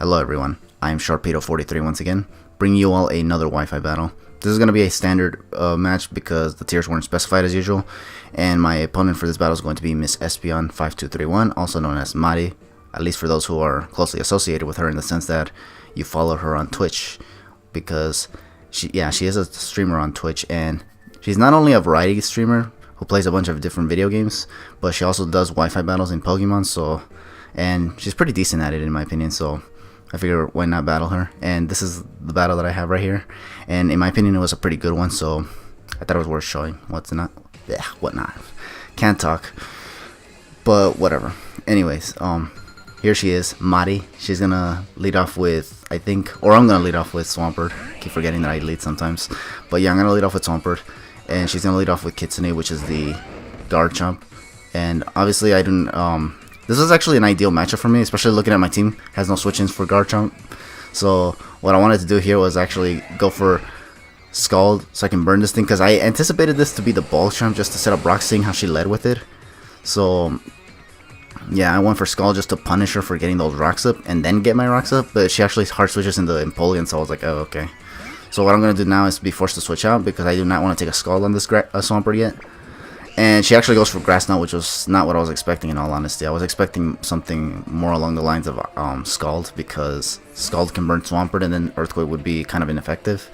Hello everyone, I am Sharpedo43 once again, bringing you all another Wi-Fi battle. This is going to be a standard match because the tiers weren't specified as usual, and my opponent for this battle is going to be MissEspeon5231, also known as Mari, at least for those who are closely associated with her in the sense that you follow her on Twitch, because she is a streamer on Twitch, and she's not only a variety streamer who plays a bunch of different video games, but she also does Wi-Fi battles in Pokemon, and she's pretty decent at it in my opinion, so I figure why not battle her. And this is the battle that I have right here, and in my opinion it was a pretty good one, so I thought it was worth showing. Whatnot, can't talk, but whatever. Anyways, here she is, Mari. She's gonna lead off with, I'm gonna lead off with Swampert. Keep forgetting that I lead sometimes, but yeah, I'm gonna lead off with Swampert, and she's gonna lead off with Kitsune, which is the Garchomp. And obviously I didn't this was actually an ideal matchup for me, especially looking at my team has no switch-ins for Garchomp. So what I wanted to do here was actually go for Scald so I can burn this thing, because I anticipated this to be the Bulk-Champ just to set up Rock, seeing how she led with it. So yeah, I went for Scald just to punish her for getting those rocks up and then get my rocks up, but she actually hard switches into Empoleon, so I was like, oh, okay. So what I'm going to do now is be forced to switch out, because I do not want to take a Scald on this Swampert yet. And she actually goes for Grass Knot, which was not what I was expecting, in all honesty. I was expecting something more along the lines of Scald, because Scald can burn Swampert and then Earthquake would be kind of ineffective.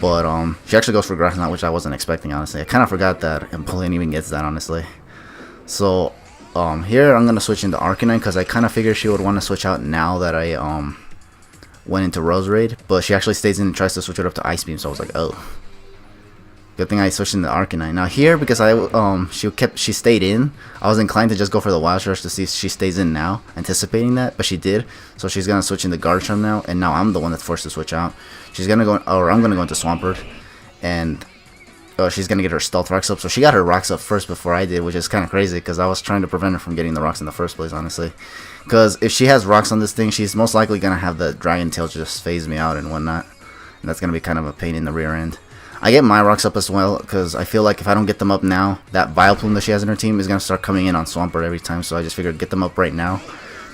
But she actually goes for Grass Knot, which I wasn't expecting, honestly. I kind of forgot that Empoleon even gets that, honestly. So here I'm going to switch into Arcanine, because I kind of figured she would want to switch out now that I went into Rose Raid. But she actually stays in and tries to switch it up to Ice Beam, so I was like, oh. Good thing I switched into Arcanine. Now here, because she stayed in, I was inclined to just go for the Wild Rush to see if she stays in now, anticipating that, but she did. So she's gonna switch into Garchomp now, and now I'm the one that's forced to switch out. She's gonna go, or I'm gonna go into Swampert, and she's gonna get her Stealth Rocks up. So she got her rocks up first before I did, which is kind of crazy, because I was trying to prevent her from getting the rocks in the first place, honestly. Because if she has rocks on this thing, she's most likely gonna have the Dragon Tail just phase me out and whatnot, and that's gonna be kind of a pain in the rear end. I get my rocks up as well, because I feel like if I don't get them up now, that Vileplume that she has in her team is going to start coming in on Swampert every time, so I just figured get them up right now.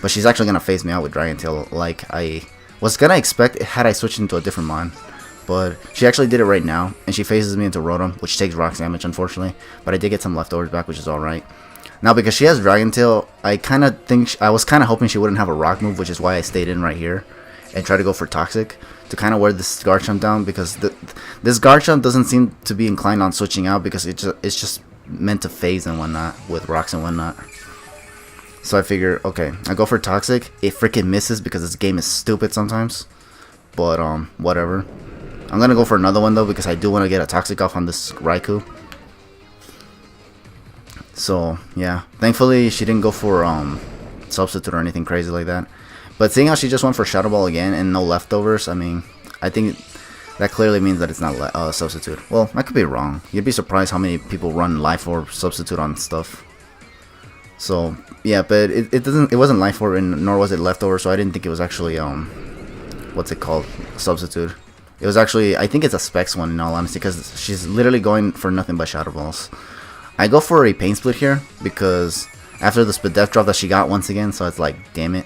But she's actually going to phase me out with Dragon Tail, like I was going to expect had I switched into a different mon. But she actually did it right now, and she phases me into Rotom, which takes rocks damage, unfortunately. But I did get some leftovers back, which is alright. Now, because she has Dragon Tail, I was kind of hoping she wouldn't have a rock move, which is why I stayed in right here and try to go for Toxic to kind of wear this Garchomp down, because this Garchomp doesn't seem to be inclined on switching out, because it's just meant to phase and whatnot with rocks and whatnot. So I figure, okay, I go for Toxic. It freaking misses because this game is stupid sometimes, but whatever. I'm gonna go for another one though, because I do want to get a Toxic off on this Raikou. So yeah, thankfully she didn't go for Substitute or anything crazy like that. But seeing how she just went for Shadow Ball again and no leftovers, I mean, I think that clearly means that it's not Substitute. Well, I could be wrong. You'd be surprised how many people run Life Orb Substitute on stuff. So yeah, but it wasn't Life Orb, and nor was it leftover, so I didn't think it was actually what's it called, Substitute. It was actually, I think it's a Specs one, in all honesty, because she's literally going for nothing but Shadow Balls. I go for a Pain Split here because after the Spadef drop that she got once again, so it's like, damn it.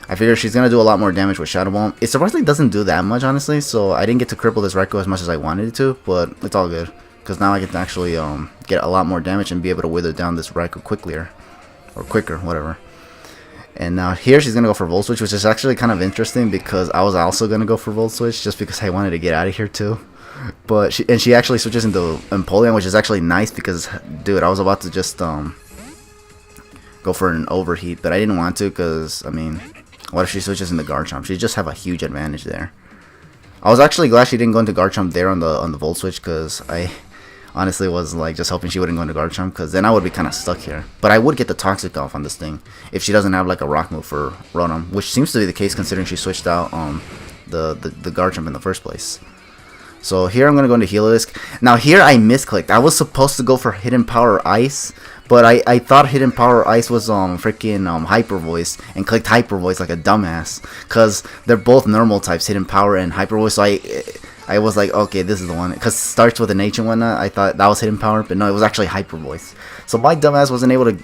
I figure she's going to do a lot more damage with Shadow Ball. It surprisingly doesn't do that much, honestly, so I didn't get to cripple this Raikou as much as I wanted it to, but it's all good, because now I can actually get a lot more damage and be able to wither down this Raikou quicker, whatever. And now here she's going to go for Volt Switch, which is actually kind of interesting, because I was also going to go for Volt Switch, just because I wanted to get out of here too. But she actually switches into Empoleon, which is actually nice, because, dude, I was about to just go for an Overheat, but I didn't want to, because, I mean, what if she switches into Garchomp? She'd just have a huge advantage there. I was actually glad she didn't go into Garchomp there on the Volt Switch, because I honestly was like just hoping she wouldn't go into Garchomp, because then I would be kind of stuck here. But I would get the Toxic off on this thing if she doesn't have like a Rock move for Rotom, which seems to be the case considering she switched out the Garchomp in the first place. So here I'm going to go into Heliolisk. Now here I misclicked. I was supposed to go for Hidden Power Ice, but I thought Hidden Power Ice was freaking Hyper Voice, and clicked Hyper Voice like a dumbass, because they're both normal types, Hidden Power and Hyper Voice. So I was like, okay, this is the one, because it starts with an H and whatnot. I thought that was Hidden Power, but no, it was actually Hyper Voice. So my dumbass wasn't able to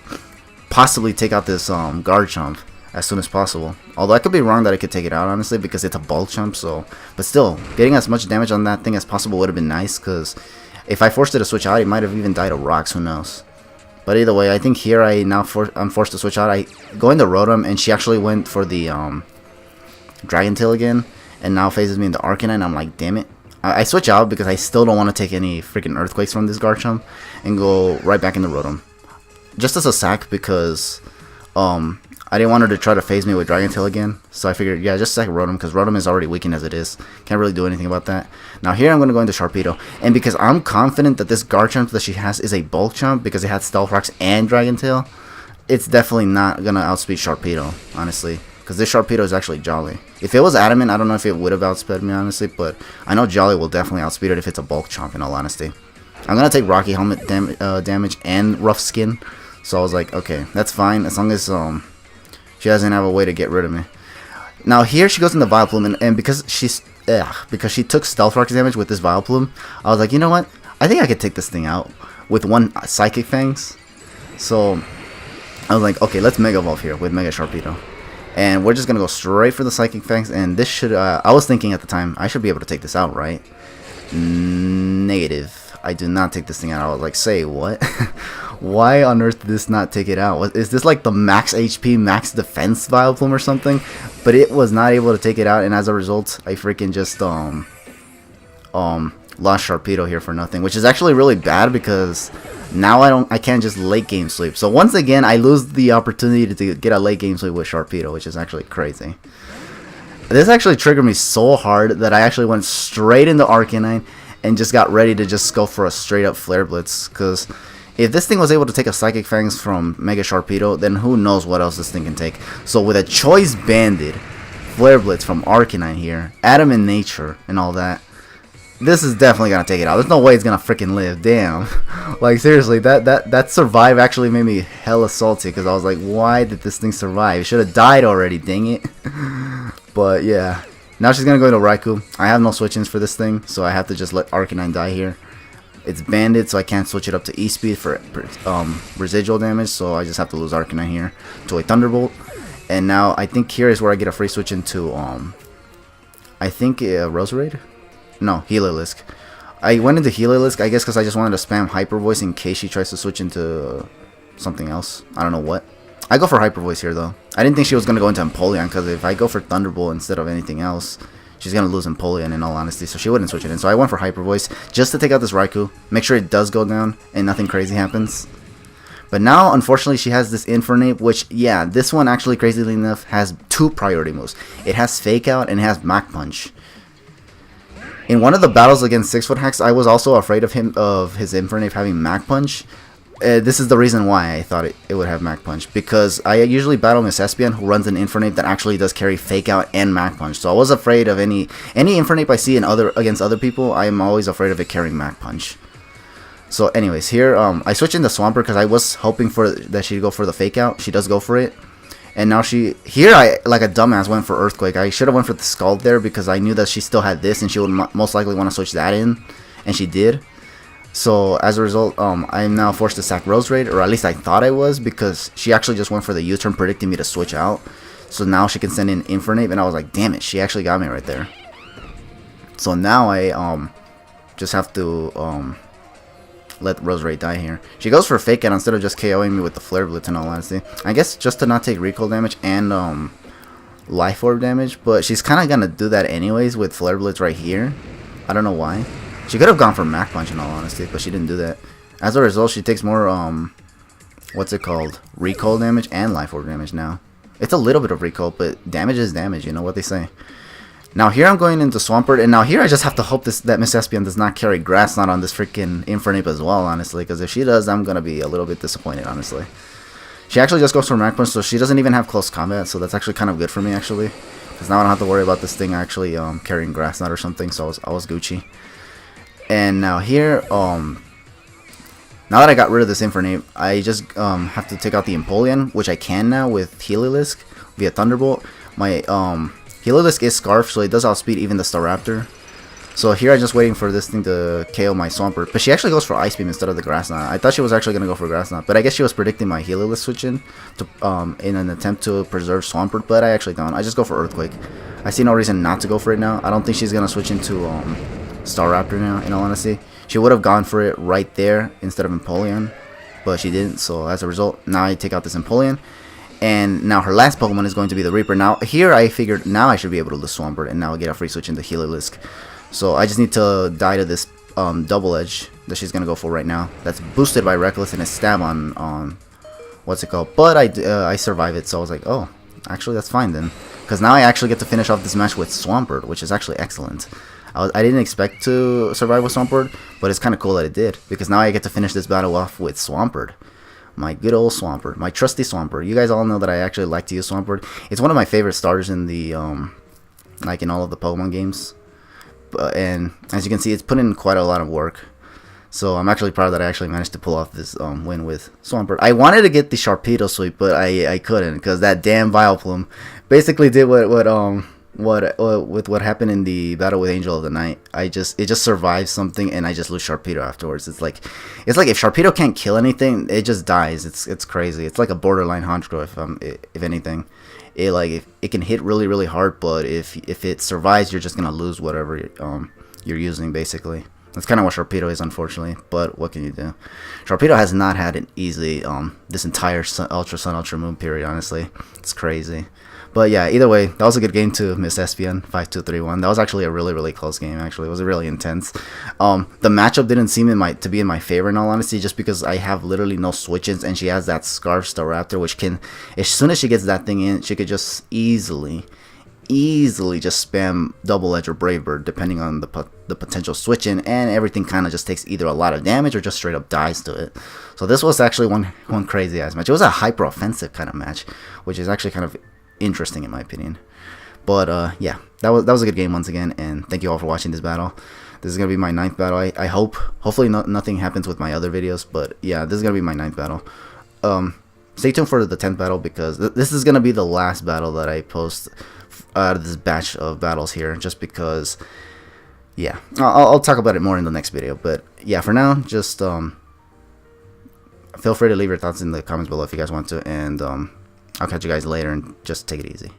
possibly take out this Garchomp as soon as possible. Although I could be wrong that I could take it out, honestly, because it's a bulk jump. So, but still, getting as much damage on that thing as possible would have been nice, because if I forced it to switch out, it might have even died of rocks. Who knows? But either way, I think here I'm forced to switch out. I go into Rotom, and she actually went for the Dragon Tail again, and now phases me into Arcanine. I'm like, damn it. I switch out because I still don't want to take any freaking Earthquakes from this Garchomp, and go right back into Rotom. Just as a sack, because I didn't want her to try to phase me with Dragon Tail again. So I figured, yeah, just sack Rotom, because Rotom is already weakened as it is. Can't really do anything about that. Now here I'm going to go into Sharpedo. And because I'm confident that this Garchomp that she has is a bulk jump, because it had Stealth Rocks and Dragon Tail, it's definitely not going to outspeed Sharpedo, honestly. Because this Sharpedo is actually Jolly. If it was Adamant, I don't know if it would have outsped me, honestly. But I know Jolly will definitely outspeed it if it's a bulk chomp, in all honesty. I'm going to take Rocky Helmet damage and Rough Skin. So I was like, okay, that's fine, as long as she doesn't have a way to get rid of me. Now here she goes in the Vileplume, and because she took Stealth Rocks damage with this Vileplume, I was like, you know what? I think I could take this thing out with one Psychic Fangs. So I was like, okay, let's Mega Evolve here with Mega Sharpedo. And we're just going to go straight for the Psychic Fangs, and this should, I was thinking at the time, I should be able to take this out, right? Negative. I do not take this thing out. I was like, say what? Why on earth did this not take it out? Is this like the max HP, max defense Vileplume or something? But it was not able to take it out, and as a result, I freaking just lost Sharpedo here for nothing, which is actually really bad, because now I can't just late game sweep. So once again, I lose the opportunity to get a late game sweep with Sharpedo, which is actually crazy. This actually triggered me so hard that I actually went straight into Arcanine and just got ready to just go for a straight up Flare Blitz, because if this thing was able to take a Psychic Fangs from Mega Sharpedo, then who knows what else this thing can take. So with a Choice Banded Flare Blitz from Arcanine here, Adamant Nature and all that, this is definitely gonna take it out. There's no way it's gonna freaking live. Damn. Like seriously, that survive actually made me hella salty, because I was like, why did this thing survive? It should have died already, dang it. But yeah. Now she's going to go to Raikou. I have no switch-ins for this thing, so I have to just let Arcanine die here. It's banded, so I can't switch it up to E-Speed for residual damage, so I just have to lose Arcanine here to a Thunderbolt. And now I think here is where I get a free switch into, I think Roserade? No, Heliolisk. I went into Heliolisk, I guess, because I just wanted to spam Hyper Voice in case she tries to switch into something else. I don't know what. I go for Hyper Voice here, though. I didn't think she was going to go into Empoleon, because if I go for Thunderbolt instead of anything else, she's going to lose Empoleon, in all honesty, so she wouldn't switch it in. So I went for Hyper Voice just to take out this Raikou, make sure it does go down, and nothing crazy happens. But now, unfortunately, she has this Infernape, which, yeah, this one actually, crazily enough, has two priority moves. It has Fake Out, and it has Mach Punch. In one of the battles against 6-foot Hacks, I was also afraid of his Infernape having Mach Punch. This is the reason why I thought it would have Mach Punch, because I usually battle MissEspeon, who runs an Infernape that actually does carry Fake Out and Mach Punch. So I was afraid of any Infernape I see against other people. I am always afraid of it carrying Mach Punch. So anyways, here I switch into Swampert because I was hoping that she'd go for the Fake Out. She does go for it. And now I, like a dumbass, went for Earthquake. I should have went for the Scald there, because I knew that she still had this, and she would most likely want to switch that in. And she did. So as a result, I am now forced to sack Roserade, or at least I thought I was, because she actually just went for the U-turn, predicting me to switch out. So now she can send in Infernape, and I was like, damn it, she actually got me right there. So now I just have to let Roserade die here. She goes for Fake Out instead of just KOing me with the Flare Blitz, in all honesty. I guess just to not take recoil damage and Life Orb damage, but she's kind of gonna do that anyways with Flare Blitz right here. I don't know why. She could have gone for Mach Punch, in all honesty, but she didn't do that. As a result, she takes more, what's it called? Recoil damage and Life Orb damage now. It's a little bit of recoil, but damage is damage, you know what they say. Now here I'm going into Swampert, and now here I just have to hope that MissEspeon does not carry Grass Knot on this freaking Infernape as well, honestly, because if she does, I'm going to be a little bit disappointed, honestly. She actually just goes for Mach Punch, so she doesn't even have close combat, so that's actually kind of good for me, actually. Because now I don't have to worry about this thing actually carrying Grass Knot or something, so I was Gucci. And now here, now that I got rid of this Infernape, I just have to take out the Empoleon, which I can now with Heliolisk via Thunderbolt. My Heliolisk is Scarf, so it does outspeed even the Staraptor. So here I'm just waiting for this thing to KO my Swampert. But she actually goes for Ice Beam instead of the Grass Knot. I thought she was actually going to go for Grass Knot. But I guess she was predicting my Healer switch in an attempt to preserve Swampert. But I actually don't. I just go for Earthquake. I see no reason not to go for it now. I don't think she's going to switch into Staraptor now, in all honesty. She would have gone for it right there instead of Empoleon. But she didn't. So as a result, now I take out this Empoleon. And now her last Pokemon is going to be the Reaper. Now here I figured now I should be able to lose Swampert. And now I get a free switch into Healerlisk. So I just need to die to this Double Edge that she's gonna go for right now. That's boosted by Reckless and a stab on what's it called? But I survive it, so I was like, oh, actually that's fine then, because now I actually get to finish off this match with Swampert, which is actually excellent. I didn't expect to survive with Swampert, but it's kind of cool that it did, because now I get to finish this battle off with Swampert. My good old Swampert, my trusty Swampert. You guys all know that I actually like to use Swampert. It's one of my favorite starters in the like in all of the Pokemon games. And as you can see, it's put in quite a lot of work. So I'm actually proud that I actually managed to pull off this win with Swampert. I wanted to get the Sharpedo sweep, but I couldn't, because that damn Vileplume basically did what happened in the battle with Angel of the Night. It just survived something, and I just lose Sharpedo afterwards. It's like if Sharpedo can't kill anything, it just dies. It's crazy. It's like a borderline Honchkrow if anything. It can hit really hard, but if it survives, you're just gonna lose whatever you're using, basically. That's kind of what Sharpedo is, unfortunately, but what can you do? Sharpedo has not had an easy this entire Ultra Sun Ultra Moon period, honestly. It's crazy. But yeah, either way, that was a good game to MissEspeon5231. That was actually a really close game, actually. It was really intense. The matchup didn't seem to be in my favor, in all honesty, just because I have literally no switches, and she has that Scarf Staraptor, which can, as soon as she gets that thing in, she could just easily just spam Double Edge or Brave Bird, depending on the potential switch in, and everything kind of just takes either a lot of damage or just straight up dies to it. So this was actually one crazy ass match. It was a hyper offensive kind of match, which is actually kind of interesting in my opinion. But yeah, that was a good game once again, and thank you all for watching this battle. This is gonna be my 9th battle. I hopefully nothing happens with my other videos, but yeah, this is gonna be my 9th battle. Stay tuned for the 10th battle, because this is gonna be the last battle that I post out of this batch of battles here, just because, yeah, I'll talk about it more in the next video. But yeah, for now, just feel free to leave your thoughts in the comments below if you guys want to, and I'll catch you guys later, and just take it easy.